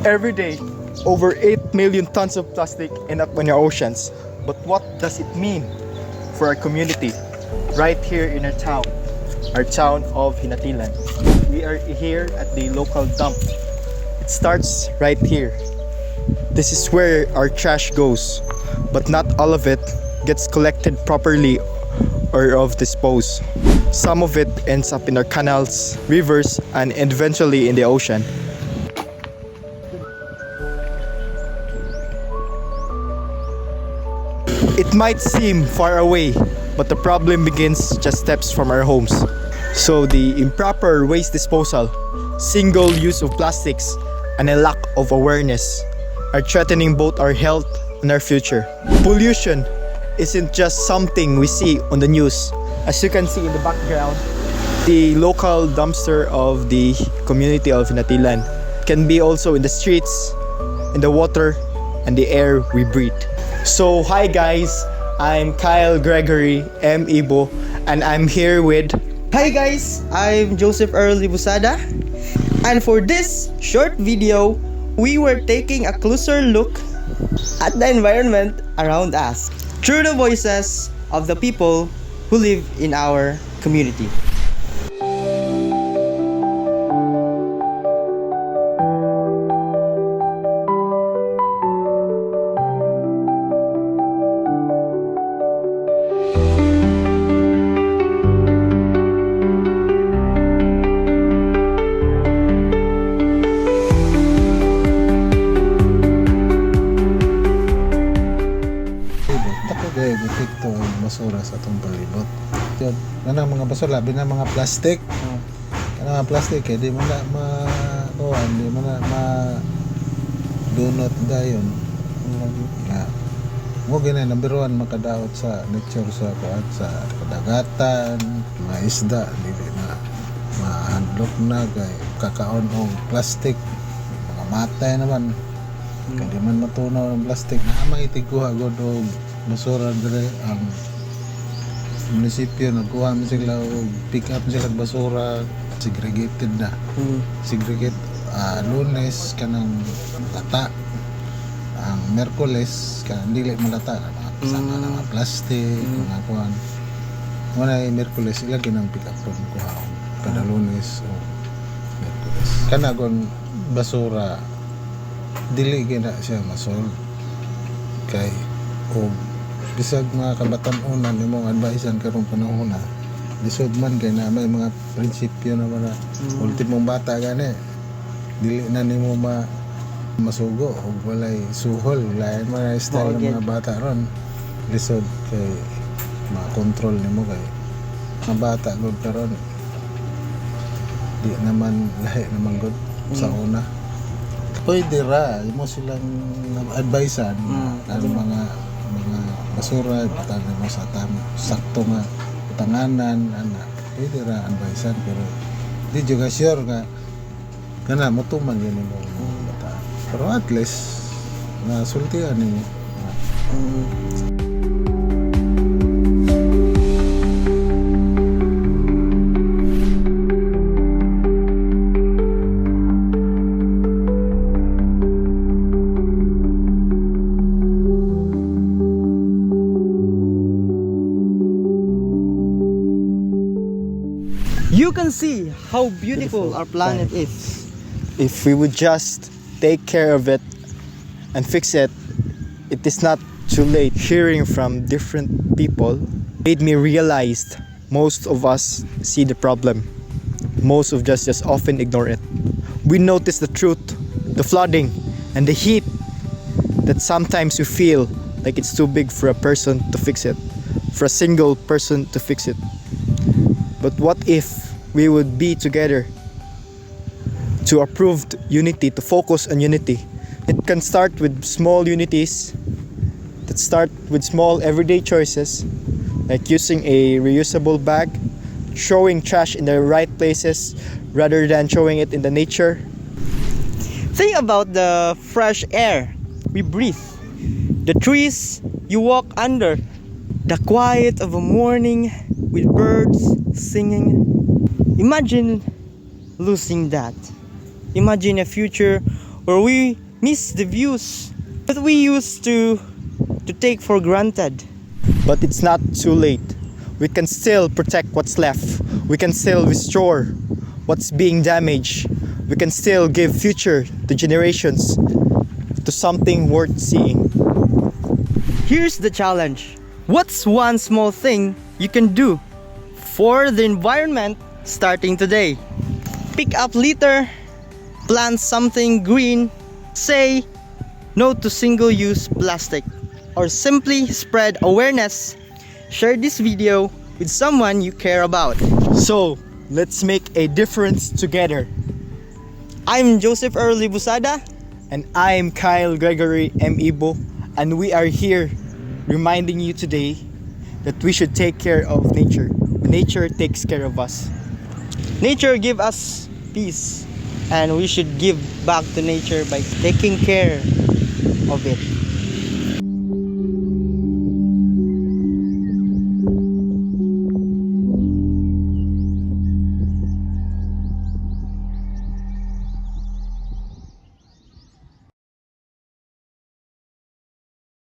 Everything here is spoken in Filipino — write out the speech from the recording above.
Every day, over 8 million tons of plastic end up in our oceans. But what does it mean for our community right here in our town of Hinatilan? We are here at the local dump. It starts right here. This is where our trash goes, but not all of it gets collected properly or disposed. Some of it ends up in our canals, rivers, and eventually in the ocean. It might seem far away, but the problem begins just steps from our homes. So the improper waste disposal, single use of plastics, and a lack of awareness are threatening both our health and our future. Pollution isn't just something we see on the news. As you can see in the background, the local dumpster of the community of Hinatilan can be also in the streets, in the water, and the air we breathe. So hi guys, I'm Kyle Gregory M. Ibo, and I'm here with... Hi guys, I'm Joseph Earl Libusada, and for this short video, we were taking a closer look at the environment around us through the voices of the people who live in our community. Ito ang basura sa atong palibot. Yun, kanang mga basura, labi na mga plastic. Kanang mga plastic, di mo na di mo na donut dayon. Mo gina number 1 makadaot sa nature sa kadagatan, mga isda dili na mahandlok na kay kakaon og plastic. Mga matay naman. Kaya di man matunaw ng plastic na maitiguha god og basura dire ang munisipyo nagkuha man sila og pick up sila basura segregated na. Segregate Lunes kanang lata, ang Merkules kanang dili malata mga kasama na mga plastic mga kuan. Wala Merkules sila ginang pick up ron kuha kada Lunes o Merkules kanagon basura dili gina siya masolve kay o bisag mga kabatan-unan imong advicean karong panahon na lisod man kay na may mga prinsipyo na mga ultimong bata gani dili na nimo masugo og walay suhol lain mga style ng mga bata ron lisod kay ma-control nimo kay mga bata gud karon di naman lahi naman gud sa una pwede ra imo silang advicean ang mga basura patag mo sa sakto nga tanganan ana pwede ra advicean pero di juga sure nga kana mo tuman yun mo bata pero at least na sultihan nimo. You can see how beautiful our planet is. If we would just take care of it and fix it, it is not too late. Hearing from different people made me realize most of us see the problem. Most of us just often ignore it. We notice the truth, the flooding, and the heat that sometimes we feel like it's too big for a person to fix it, for a single person to fix it. But what if we would be together to approve unity, to focus on unity? It can start with small unities that start with small everyday choices, like using a reusable bag, throwing trash in the right places rather than throwing it in the nature. Think about the fresh air we breathe, the trees you walk under, the quiet of a morning with birds singing. Imagine losing that. Imagine a future where we miss the views that we used to take for granted. But it's not too late. We can still protect what's left. We can still restore what's being damaged. We can still give future to generations to something worth seeing. Here's the challenge. What's one small thing you can do for the environment starting today? Pick up litter, plant something green, say no to single-use plastic, or simply spread awareness. Share this video with someone you care about. So, let's make a difference together. I'm Joseph Early Busada. And I'm Kyle Gregory M. Ibo, and we are here reminding you today that we should take care of nature. Nature takes care of us. Nature gives us peace, and we should give back to nature by taking care of it.